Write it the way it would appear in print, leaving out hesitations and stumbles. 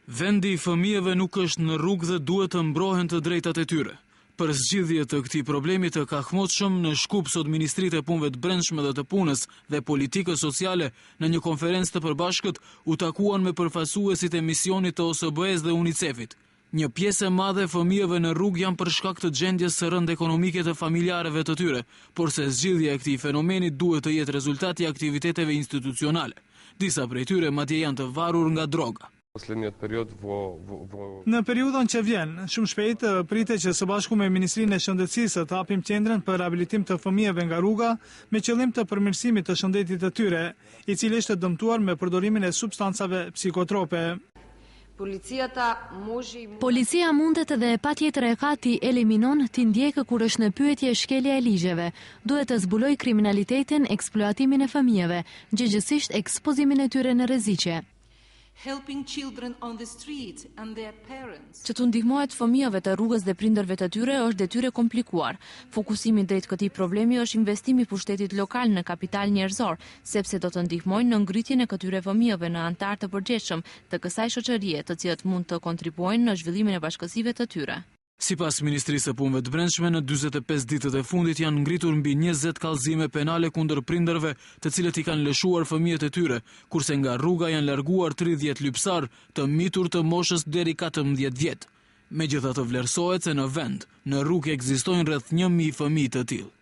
Vendi i fëmijëve nuk është në rrugë dhe duhet të mbrohen të drejtat e tyre. Për zgjidhje të këtij problemi të kahmotshëm, në Shkup sot Ministritë e Punëve të Brendshme dhe të Punës dhe Politikës Sociale në një konferencë të përbashkët u takuan me përfaqësuesit e misionit të OSBE-s dhe UNICEF-it. Një pjesë e madhe e fëmijëve në rrugë janë për shkak të gjendjes së rëndë ekonomike të familjarëve të tyre, por se zgjidhja e këtij fenomeni duhet të jetë rezultati i aktiviteteve institucionale. Disa prej tyre madje janë të varur nga droga. Në periudhën që vjen, shumë shpejt pritet që së bashku me Ministrinë e Shëndetësisë të hapim qendrën për rihabilitim të fëmijëve nga rruga me qëllim të përmirësimit të shëndetit të tyre, i cili është dëmtuar me përdorimin e substancave psikotrope. Policia mundet dhe patjetër e ka t'i eliminon t'i ndjekë kur është në pyetje shkelja e ligjeve. Duhet të zbuloj kriminalitetin, eksploatimin e fëmijëve, gjëgjësisht ekspozimin e tyre në rreziqe. Që të ndihmohet fëmijëve të rrugës dhe prindërve të tyre është detyrë komplikuar. Fokusimi drejt këtij problemi është investimi i pushtetit lokal në kapital njerëzor, sepse do të ndihmojnë në ngritjen e këtyre fëmijëve në antar të përgjithshëm të kësaj shoqërie, të cilët mund të kontribuojnë në zhvillimin e bashkësive të tyre. Sipas Ministrisë së Punëve të Brendshme, në 45 ditët e fundit janë ngritur mbi 20 kallëzime penale kundër prindërve, të cilët i kanë lëshuar fëmijët e tyre, kurse nga rruga janë larguar 30 lypsar të mitur të moshës deri 14 vjet. Megjithatë vlerësohet se në vend, në rrugë ekzistojnë rreth 1000 fëmijë të tillë.